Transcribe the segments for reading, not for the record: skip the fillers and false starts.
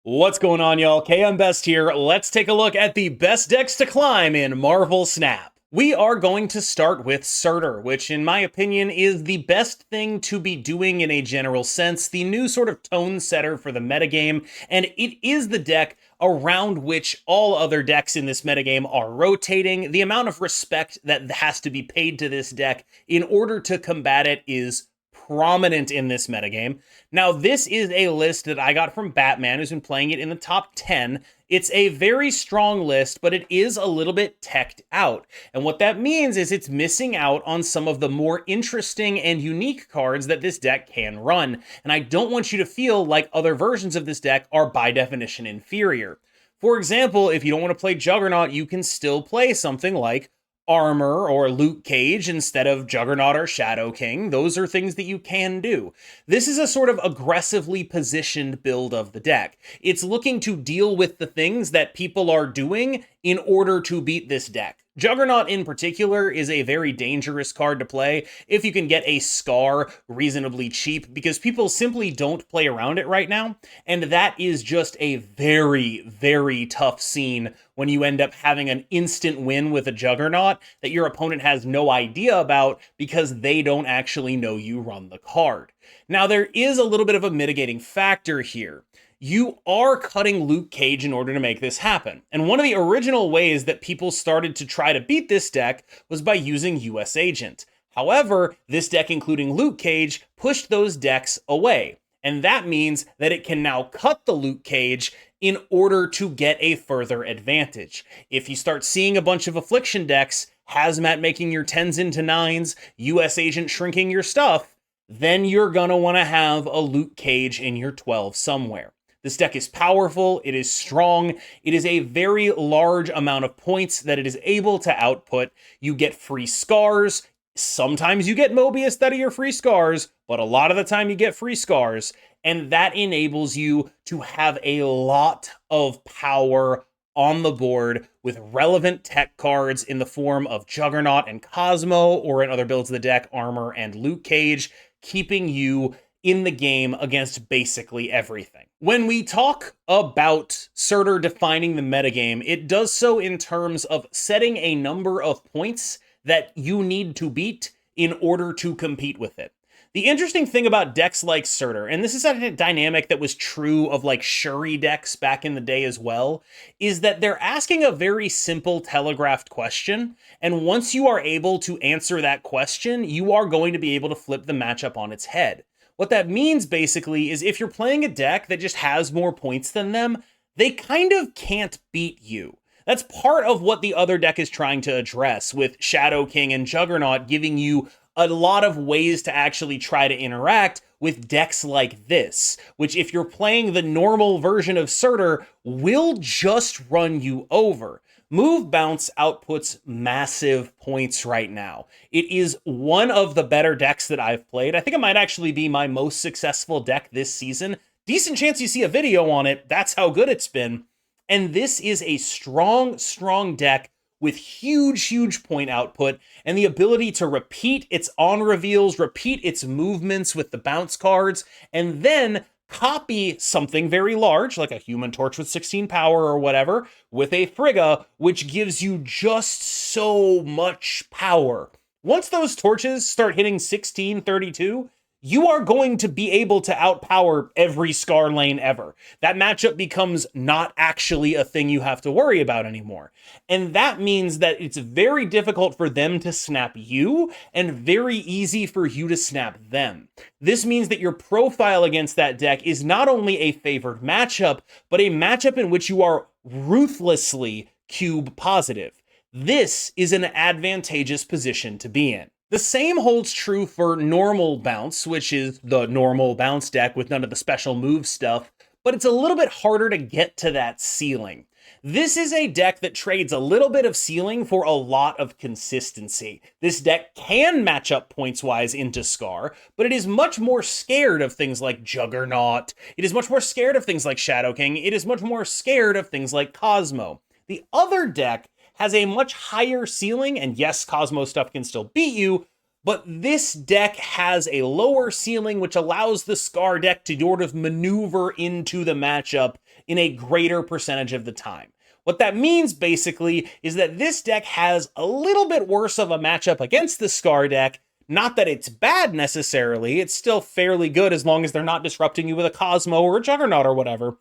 What's going on, y'all? KM here. Let's take a look at the best decks to climb in Marvel Snap. We are going to start with Surtur, which in my opinion is the best thing to be doing in a general sense, the new sort of tone setter for the metagame, and it is the deck around which all other decks in this metagame are rotating. The amount of respect that has to be paid to this deck in order to combat it is prominent in this metagame. Now, this is a list that I got from Batman, who's been playing it in the top 10. It's a very strong list, but it is a little bit teched out. And what that means is it's missing out on some of the more interesting and unique cards that this deck can run. And I don't want you to feel like other versions of this deck are by definition inferior. For example, if you don't want to play Juggernaut, you can still play something like Armor or Luke Cage instead of Juggernaut or Shadow King. Those are things that you can do. This is a sort of aggressively positioned build of the deck. It's looking to deal with the things that people are doing in order to beat this deck. Juggernaut in particular is a very dangerous card to play if you can get a Scar reasonably cheap, because people simply don't play around it right now, and that is just a very, very tough scene when you end up having an instant win with a Juggernaut that your opponent has no idea about because they don't actually know you run the card. Now, there is a little bit of a mitigating factor here. You are cutting Luke Cage in order to make this happen. And one of the original ways that people started to try to beat this deck was by using US Agent. However, this deck, including Luke Cage, pushed those decks away. And that means that it can now cut the Luke Cage in order to get a further advantage. If you start seeing a bunch of Affliction decks, Hazmat making your 10s into 9s, US Agent shrinking your stuff, then you're gonna wanna have a Luke Cage in your 12 somewhere. This deck is powerful, it is strong, it is a very large amount of points that it is able to output. You get free scars. Sometimes you get Mobius out of your free scars, but a lot of the time you get free scars, and that enables you to have a lot of power on the board with relevant tech cards in the form of Juggernaut and Cosmo, or in other builds of the deck, Armor and Luke Cage, keeping you in the game against basically everything. When we talk about Surtur defining the metagame, it does so in terms of setting a number of points that you need to beat in order to compete with it. The interesting thing about decks like Surtur, and this is a dynamic that was true of like Shuri decks back in the day as well, is that they're asking a very simple telegraphed question, and once you are able to answer that question, you are going to be able to flip the matchup on its head. What that means basically is if you're playing a deck that just has more points than them, they kind of can't beat you. That's part of what the other deck is trying to address, with Shadow King and Juggernaut giving you a lot of ways to actually try to interact with decks like this, which if you're playing the normal version of Surtur, will just run you over. Move Bounce outputs massive points right now. It is one of the better decks that I've played. I think it might actually be my most successful deck this season. Decent chance you see a video on it. That's how good it's been. And this is a strong, strong deck with huge point output and the ability to repeat its on reveals, repeat its movements with the bounce cards, and then copy something very large, like a Human Torch with 16 power or whatever, with a Frigga, which gives you just so much power. Once those torches start hitting 16, 32, you are going to be able to outpower every Scar lane ever. That matchup becomes not actually a thing you have to worry about anymore. And that means that it's very difficult for them to snap you and very easy for you to snap them. This means that your profile against that deck is not only a favored matchup, but a matchup in which you are ruthlessly cube positive. This is an advantageous position to be in. The same holds true for normal bounce, which is the normal bounce deck with none of the special move stuff, but it's a little bit harder to get to that ceiling. This is a deck that trades a little bit of ceiling for a lot of consistency. This deck can match up points-wise into Scar, but it is much more scared of things like Juggernaut. It is much more scared of things like Shadow King. It is much more scared of things like Cosmo. The other deck has a much higher ceiling, and yes, Cosmo stuff can still beat you, but this deck has a lower ceiling, which allows the Scar deck to sort of maneuver into the matchup in a greater percentage of the time. What that means, basically, is that this deck has a little bit worse of a matchup against the Scar deck. Not that it's bad necessarily, it's still fairly good as long as they're not disrupting you with a Cosmo or a Juggernaut or whatever.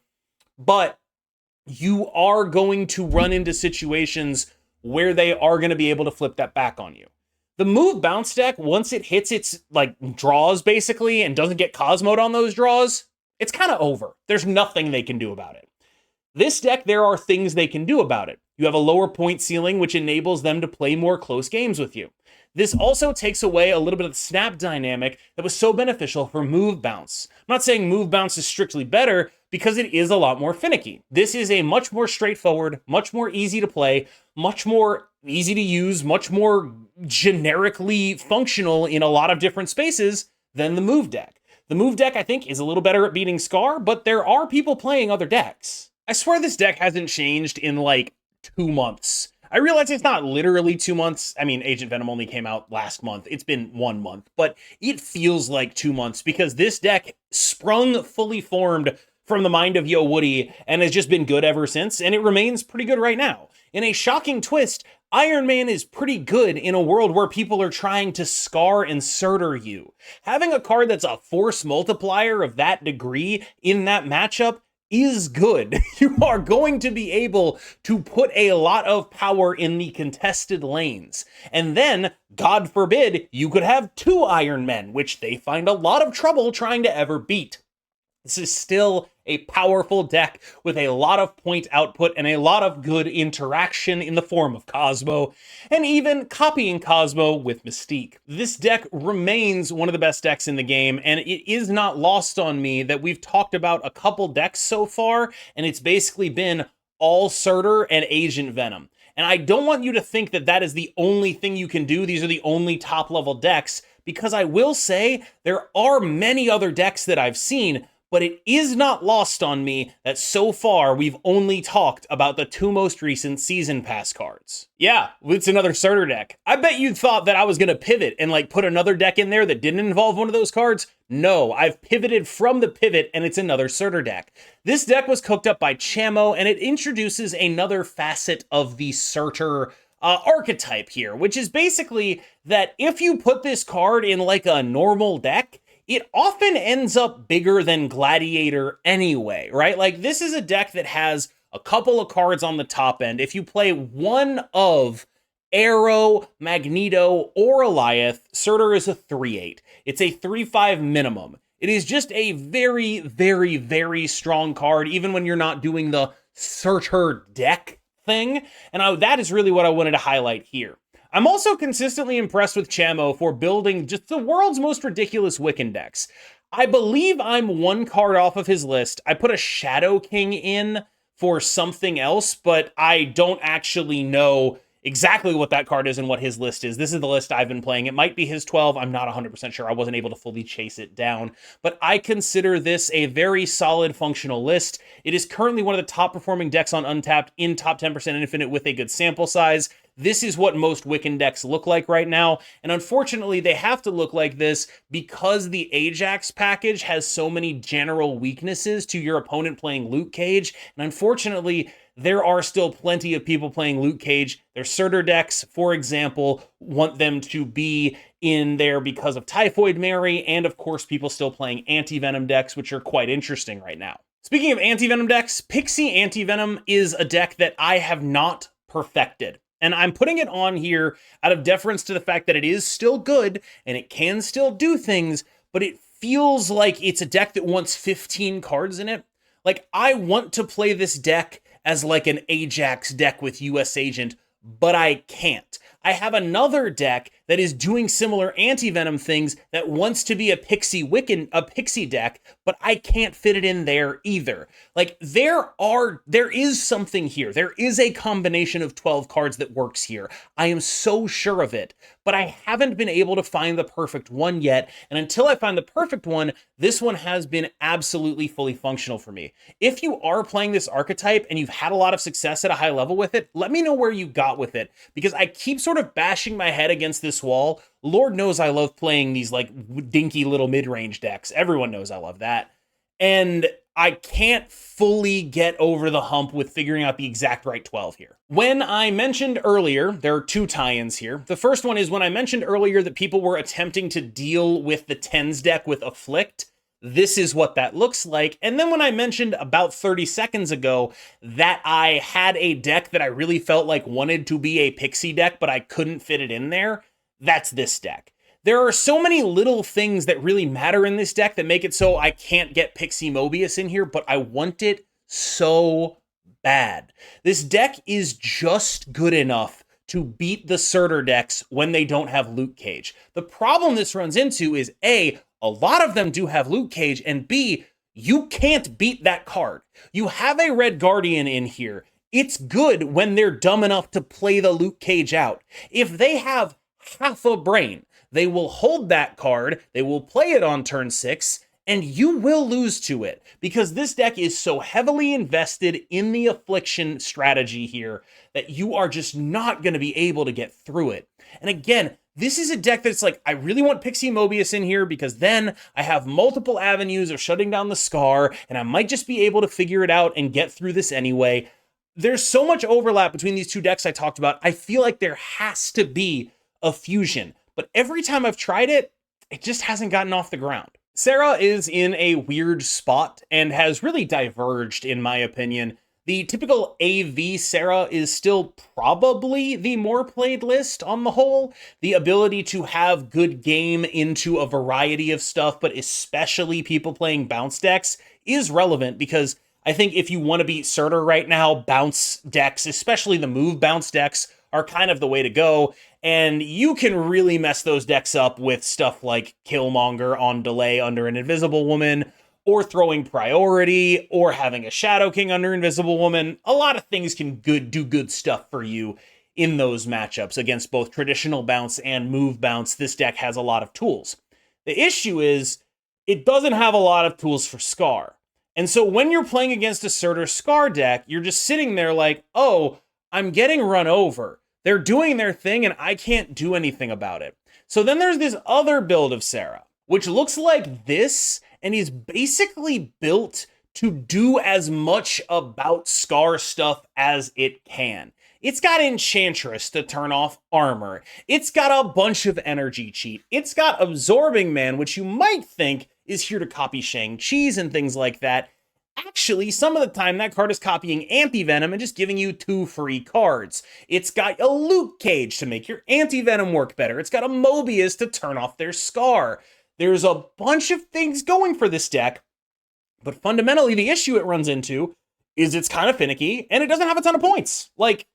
But you are going to run into situations where they are going to be able to flip that back on you. The move bounce deck, once it hits its draws basically and doesn't get Cosmoed on those draws, it's kind of over. There's nothing they can do about it. This deck, there are things they can do about it. You have a lower point ceiling, which enables them to play more close games with you. This also takes away a little bit of the snap dynamic that was so beneficial for move bounce. I'm not saying move bounce is strictly better, because it is a lot more finicky. This is a much more straightforward, much more easy to play, much more easy to use, much more generically functional in a lot of different spaces than the move deck. The move deck, I think, is a little better at beating Scar, but there are people playing other decks. I swear this deck hasn't changed in 2 months. I realize it's not literally 2 months. I mean, Agent Venom only came out last month. It's been 1 month, but it feels like 2 months because this deck sprung fully formed from the mind of Yo Woody and has just been good ever since, and it remains pretty good right now. In a shocking twist, Iron Man is pretty good in a world where people are trying to Scar and Surtur you. Having a card that's a force multiplier of that degree in that matchup is good. You are going to be able to put a lot of power in the contested lanes. And then, God forbid, you could have 2 Iron Men, which they find a lot of trouble trying to ever beat. This is still a powerful deck with a lot of point output and a lot of good interaction in the form of Cosmo, and even copying Cosmo with Mystique. This deck remains one of the best decks in the game, and it is not lost on me that we've talked about a couple decks so far, and it's basically been all Surtur and Agent Venom. And I don't want you to think that that is the only thing you can do. These are the only top-level decks, because I will say there are many other decks that I've seen, but it is not lost on me that so far we've only talked about the 2 most recent Season Pass cards. Yeah, it's another Surtur deck. I bet you thought that I was going to pivot and put another deck in there that didn't involve one of those cards. No, I've pivoted from the pivot and it's another Surtur deck. This deck was cooked up by Chamo and it introduces another facet of the Surtur archetype here, which is basically that if you put this card in a normal deck, it often ends up bigger than Gladiator anyway, right? This is a deck that has a couple of cards on the top end. If you play one of Arrow, Magneto, or Goliath, Surtur is a 3/8. It's a 3/5 minimum. It is just a very, very, very strong card, even when you're not doing the Surtur deck thing. And that is really what I wanted to highlight here. I'm also consistently impressed with Chamo for building just the world's most ridiculous Wiccan decks. I believe I'm 1 card off of his list. I put a Shadow King in for something else, but I don't actually know exactly what that card is and what his list is. This is the list I've been playing. It might be his 12. I'm not 100% sure. I wasn't able to fully chase it down, but I consider this a very solid functional list. It is currently one of the top performing decks on Untapped in top 10% Infinite with a good sample size. This is what most Wiccan decks look like right now, and unfortunately they have to look like this because the Ajax package has so many general weaknesses to your opponent playing Luke Cage, and unfortunately there are still plenty of people playing Luke Cage. Their Surtur decks, for example, want them to be in there because of Typhoid Mary, and of course people still playing Anti-Venom decks, which are quite interesting right now. Speaking of Anti-Venom decks, Pixie Anti-Venom is a deck that I have not perfected. And I'm putting it on here out of deference to the fact that it is still good and it can still do things, but it feels like it's a deck that wants 15 cards in it. I want to play this deck as an Ajax deck with US Agent, but I can't. I have another deck that is doing similar Anti-Venom things that wants to be a Pixie deck, but I can't fit it in there either. There is something here. There is a combination of 12 cards that works here. I am so sure of it, but I haven't been able to find the perfect one yet. And until I find the perfect one, this one has been absolutely fully functional for me. If you are playing this archetype and you've had a lot of success at a high level with it, let me know where you got with it, because I keep sort sort of bashing my head against this wall. Lord knows I love playing these like dinky little mid-range decks. Everyone knows I love that. And I can't fully get over the hump with figuring out the exact right 12 here. When I mentioned earlier, there are two tie-ins here. The first one is when I mentioned earlier that people were attempting to deal with the tens deck with Afflict. This is what that looks like. And then when I mentioned about 30 seconds ago that I had a deck that I really felt like wanted to be a Pixie deck, but I couldn't fit it in there, that's this deck. There are so many little things that really matter in this deck that make it so I can't get Pixie Mobius in here, but I want it so bad. This deck is just good enough to beat the Surtur decks when they don't have Luke Cage. The problem this runs into is A, a lot of them do have Luke Cage, and B, you can't beat that card. You have a Red Guardian in here. It's good when they're dumb enough to play the Luke Cage out. If they have half a brain, they will hold that card, they will play it on turn 6, and you will lose to it, because this deck is so heavily invested in the Affliction strategy here that you are just not going to be able to get through it. And again, this is a deck that's like, I really want Pixie Mobius in here because then I have multiple avenues of shutting down the Scar, and I might just be able to figure it out and get through this anyway. There's so much overlap between these two decks I talked about. I feel like there has to be a fusion, but every time I've tried it, it just hasn't gotten off the ground. Sera is in a weird spot and has really diverged, in my opinion. The typical AV Sera is still probably the more played list on the whole. The ability to have good game into a variety of stuff, but especially people playing bounce decks, is relevant because I think if you want to beat Surtur right now, bounce decks, especially the move bounce decks, are kind of the way to go. And you can really mess those decks up with stuff like Killmonger on delay under an Invisible Woman, or throwing priority, or having a Shadow King under Invisible Woman. A lot of things can do good stuff for you in those matchups against both traditional bounce and move bounce. This deck has a lot of tools. The issue is it doesn't have a lot of tools for Scar. And so when you're playing against a Surtur Scar deck, you're just sitting there like, oh, I'm getting run over. They're doing their thing and I can't do anything about it. So then there's this other build of Sera, which looks like this and is basically built to do as much about Scar stuff as it can. It's got Enchantress to turn off armor. It's got a bunch of energy cheat. It's got Absorbing Man, which you might think is here to copy Shang-Chi's and things like that. Actually, some of the time, that card is copying Anti-Venom and just giving you 2 free cards. It's got a Luke Cage to make your Anti-Venom work better. It's got a Mobius to turn off their Scar. There's a bunch of things going for this deck, but fundamentally, the issue it runs into is it's kind of finicky, and it doesn't have a ton of points. Like,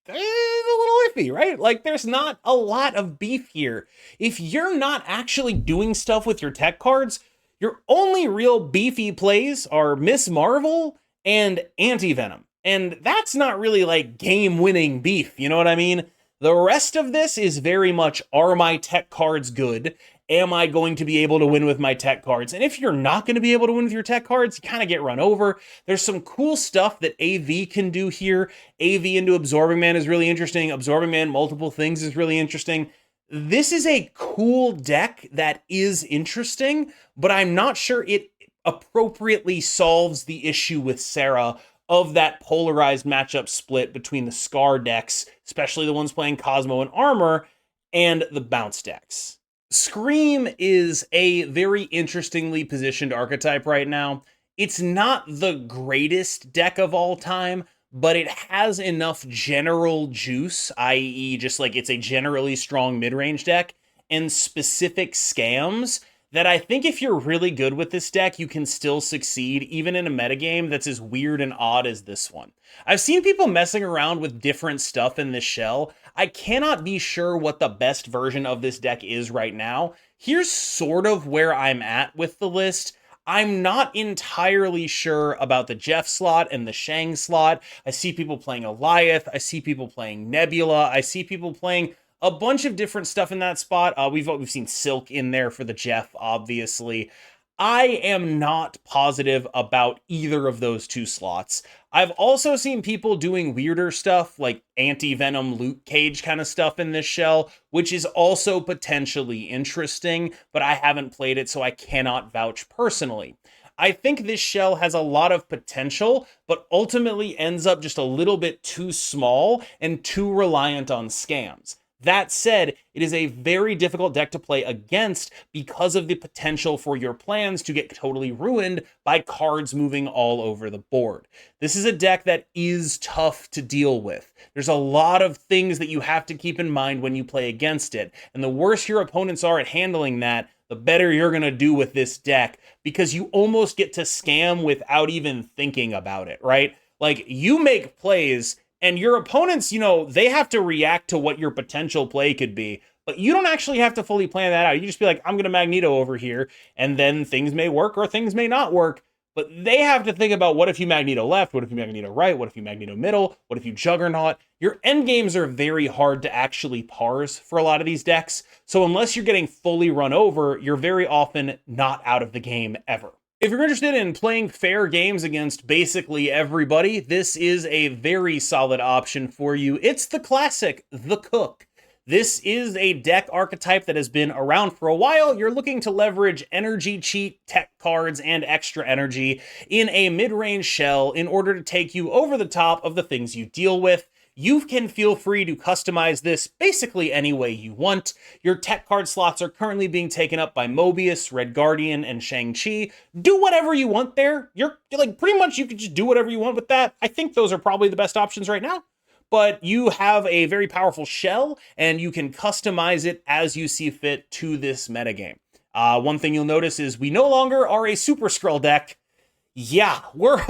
it's a little iffy, right? Like, there's not a lot of beef here. If you're not actually doing stuff with your tech cards, your only real beefy plays are Miss Marvel and Anti-Venom. And that's not really like game-winning beef, you know what I mean? The rest of this is very much, are my tech cards good? Am I going to be able to win with my tech cards? And if you're not going to be able to win with your tech cards, you kind of get run over. There's some cool stuff that AV can do here. AV into Absorbing Man is really interesting. Absorbing Man, multiple things is really interesting. This is a cool deck that is interesting, but I'm not sure it appropriately solves the issue with Sera of that polarized matchup split between the Scar decks, especially the ones playing Cosmo and Armor, and the bounce decks. Scream is a very interestingly positioned archetype right now. It's not the greatest deck of all time, but it has enough general juice, i.e. just like it's a generally strong mid-range deck, and specific scams that I think if you're really good with this deck, you can still succeed, even in a metagame that's as weird and odd as this one. I've seen people messing around with different stuff in this shell. I cannot be sure what the best version of this deck is right now. Here's sort of where I'm at with the list. I'm not entirely sure about the Jeff slot and the Shang slot. I see people playing Eliath. I see people playing Nebula. I see people playing a bunch of different stuff in that spot. We've seen Silk in there for the Jeff, obviously. I am not positive about either of those two slots. I've also seen people doing weirder stuff like Anti-Venom Loot Cage kind of stuff in this shell, which is also potentially interesting, but I haven't played it, so I cannot vouch personally. I think this shell has a lot of potential, but ultimately ends up just a little bit too small and too reliant on scams. That said, it is a very difficult deck to play against because of the potential for your plans to get totally ruined by cards moving all over the board. This is a deck that is tough to deal with. There's a lot of things that you have to keep in mind when you play against it, and the worse your opponents are at handling that, the better you're going to do with this deck, because you almost get to scam without even thinking about it, right? Like, you make plays and your opponents, they have to react to what your potential play could be, but you don't actually have to fully plan that out. You just be like, I'm going to Magneto over here, and then things may work or things may not work, but they have to think about, what if you Magneto left? What if you Magneto right? What if you Magneto middle? What if you Juggernaut? Your end games are very hard to actually parse for a lot of these decks, so unless you're getting fully run over, you're very often not out of the game ever. If you're interested in playing fair games against basically everybody, this is a very solid option for you. It's the classic, the Cook. This is a deck archetype that has been around for a while. You're looking to leverage energy cheat, tech cards, and extra energy in a mid-range shell in order to take you over the top of the things you deal with. You can feel free to customize this basically any way you want. Your tech card slots are currently being taken up by Mobius, Red Guardian, and Shang-Chi. Do whatever you want there. You're like, pretty much you can just do whatever you want with that. I think those are probably the best options right now. But you have a very powerful shell, and you can customize it as you see fit to this metagame. One thing you'll notice is we no longer are a Super Skrull deck. Yeah, we're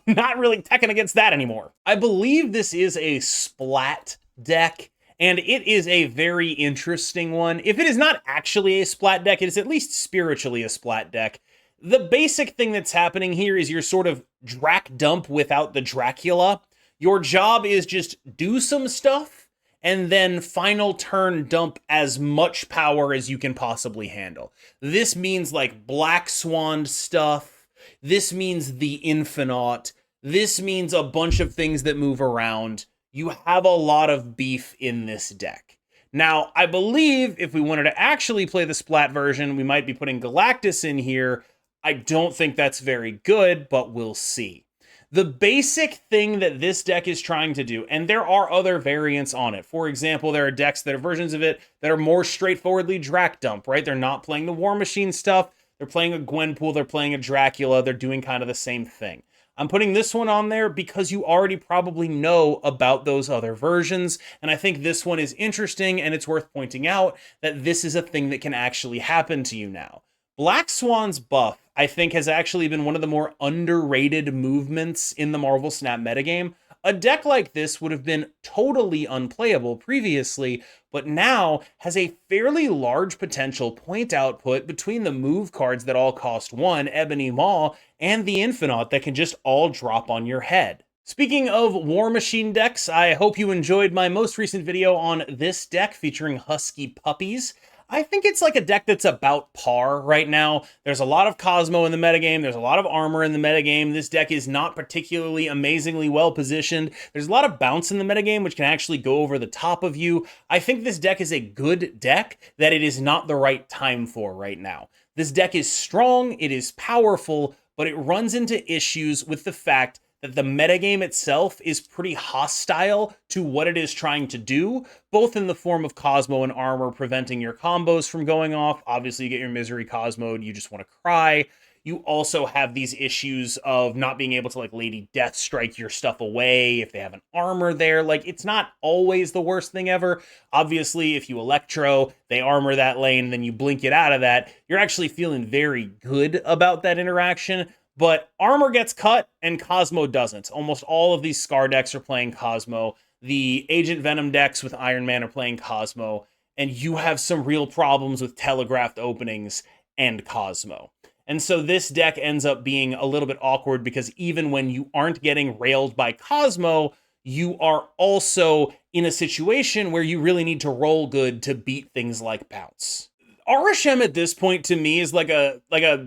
not really teching against that anymore. I believe this is a Splat deck, and it is a very interesting one. If it is not actually a Splat deck, it is at least spiritually a Splat deck. The basic thing that's happening here is you're sort of Drac Dump without the Dracula. Your job is just do some stuff, and then final turn dump as much power as you can possibly handle. This means like Black Swan stuff. This means the Infinite. This means a bunch of things that move around. You have a lot of beef in this deck. Now, I believe if we wanted to actually play the Splat version, we might be putting Galactus in here. I don't think that's very good, but we'll see. The basic thing that this deck is trying to do, and there are other variants on it. For example, there are decks that are versions of it that are more straightforwardly Drac Dump, right? They're not playing the War Machine stuff. They're playing a Gwenpool, they're playing a Dracula, they're doing kind of the same thing. I'm putting this one on there because you already probably know about those other versions, and I think this one is interesting, and it's worth pointing out that this is a thing that can actually happen to you now. Black Swan's buff, I think, has actually been one of the more underrated movements in the Marvel Snap metagame. A deck like this would have been totally unplayable previously, but now has a fairly large potential point output between the move cards that all cost 1, Ebony Maw, and the Infinite that can just all drop on your head. Speaking of War Machine decks, I hope you enjoyed my most recent video on this deck featuring Husky Puppies. I think it's like a deck that's about par right now. There's a lot of Cosmo in the metagame. There's a lot of armor in the metagame. This deck is not particularly amazingly well positioned. There's a lot of bounce in the metagame, which can actually go over the top of you. I think this deck is a good deck that it is not the right time for right now. This deck is strong, it is powerful, but it runs into issues with the fact that the metagame itself is pretty hostile to what it is trying to do, both in the form of Cosmo and armor preventing your combos from going off. Obviously, you get your Misery Cosmoed, you just want to cry. You also have these issues of not being able to, like, Lady Death strike your stuff away if they have an armor there. Like, it's not always the worst thing ever. Obviously, if you Electro, they armor that lane, then you blink it out of that, you're actually feeling very good about that interaction. But armor gets cut and Cosmo doesn't. Almost all of these Scar decks are playing Cosmo. The Agent Venom decks with Iron Man are playing Cosmo. And you have some real problems with telegraphed openings and Cosmo. And so this deck ends up being a little bit awkward because even when you aren't getting railed by Cosmo, you are also in a situation where you really need to roll good to beat things like bounce. Arishem at this point to me is like a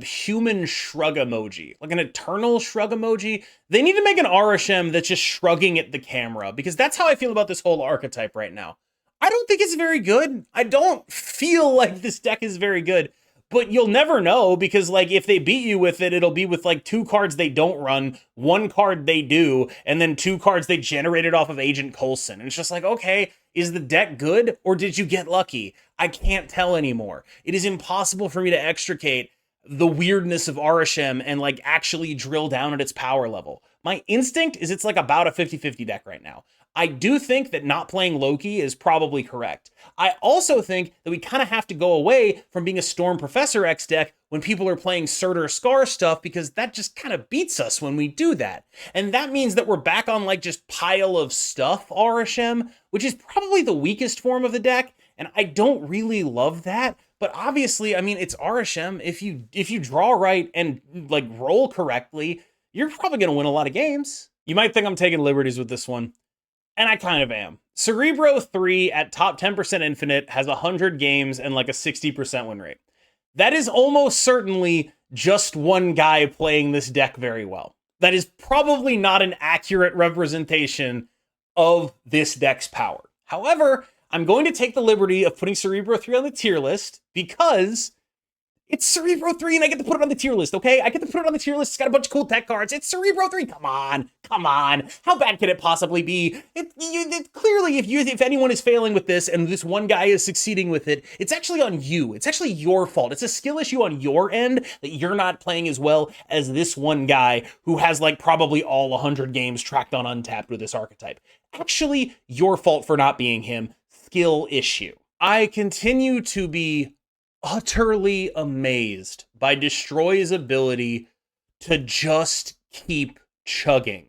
human shrug emoji, like an eternal shrug emoji. They need to make an Arishem that's just shrugging at the camera, because that's how I feel about this whole archetype right now. I don't think it's very good. I don't feel like this deck is very good, but you'll never know, because like if they beat you with it, it'll be with like 2 cards they don't run, 1 card they do, and then 2 cards they generated off of Agent Coulson. And it's just like, okay, is the deck good or did you get lucky? I can't tell anymore. It is impossible for me to extricate the weirdness of Arishem and like actually drill down at its power level. My instinct is it's like about a 50-50 deck right now. I do think that not playing Loki is probably correct. I also think that we kind of have to go away from being a Storm Professor X deck when people are playing Surtur Scar stuff, because that just kind of beats us when we do that. And that means that we're back on like just pile of stuff Arishem, which is probably the weakest form of the deck, and I don't really love that. But obviously, I mean, it's Arishem. If you draw right and like roll correctly, you're probably going to win a lot of games. You might think I'm taking liberties with this one, and I kind of am. Cerebro 3 at top 10% infinite has 100 games and like a 60% win rate. That is almost certainly just one guy playing this deck very well. That is probably not an accurate representation of this deck's power. However, I'm going to take the liberty of putting Cerebro 3 on the tier list because it's Cerebro 3 and I get to put it on the tier list, okay? I get to put it on the tier list. It's got a bunch of cool tech cards. It's Cerebro 3. Come on. How bad can it possibly be? Clearly, if anyone is failing with this and this one guy is succeeding with it, it's actually on you. It's actually your fault. It's a skill issue on your end that you're not playing as well as this one guy who has like probably all 100 games tracked on Untapped with this archetype. Actually, your fault for not being him. Skill issue. I continue to be utterly amazed by Destroy's ability to just keep chugging.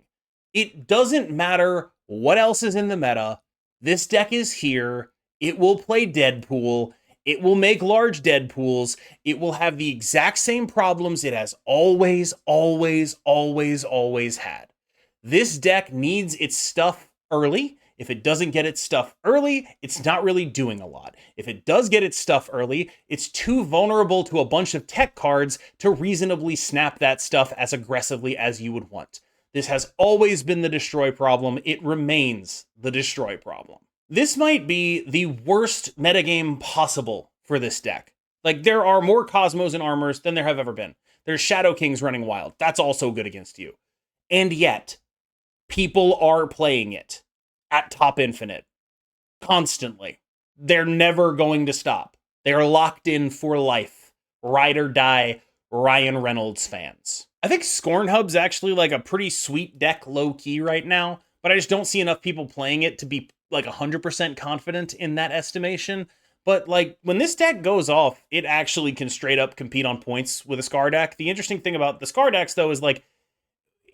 It doesn't matter what else is in the meta. This deck is here. It will play Deadpool. It will make large Deadpools. It will have the exact same problems it has always had. This deck needs its stuff early. If it doesn't get its stuff early, it's not really doing a lot. If it does get its stuff early, it's too vulnerable to a bunch of tech cards to reasonably snap that stuff as aggressively as you would want. This has always been the Destroy problem. It remains the Destroy problem. This might be the worst metagame possible for this deck. Like, there are more Cosmos and Armors than there have ever been. There's Shadow Kings running wild. That's also good against you. And yet, people are playing it at top infinite, constantly. They're never going to stop. They're locked in for life. Ride or die Ryan Reynolds fans. I think Scorn Hub's actually like a pretty sweet deck low-key right now, but I just don't see enough people playing it to be like 100% confident in that estimation. But like, when this deck goes off, it actually can straight up compete on points with a Scar deck. The interesting thing about the Scar decks, though, is like,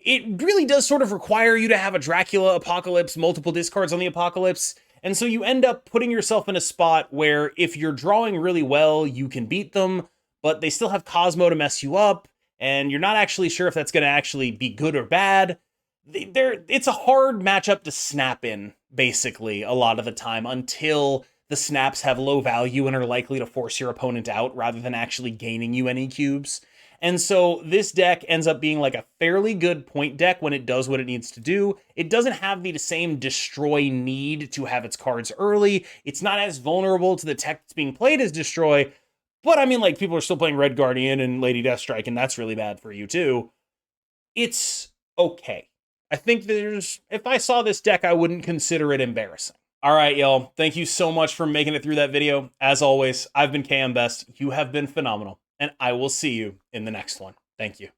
it really does sort of require you to have a Dracula Apocalypse, multiple discards on the Apocalypse, and so you end up putting yourself in a spot where if you're drawing really well, you can beat them, but they still have Cosmo to mess you up, and you're not actually sure if that's going to actually be good or bad. It's a hard matchup to snap in, basically, a lot of the time, until the snaps have low value and are likely to force your opponent out rather than actually gaining you any cubes. And so this deck ends up being like a fairly good point deck when it does what it needs to do. It doesn't have the same Destroy need to have its cards early. It's not as vulnerable to the tech that's being played as Destroy. But I mean, like, people are still playing Red Guardian and Lady Deathstrike, and that's really bad for you too. It's okay. I think if I saw this deck, I wouldn't consider it embarrassing. All right, y'all. Thank you so much for making it through that video. As always, I've been KM Best. You have been phenomenal. And I will see you in the next one. Thank you.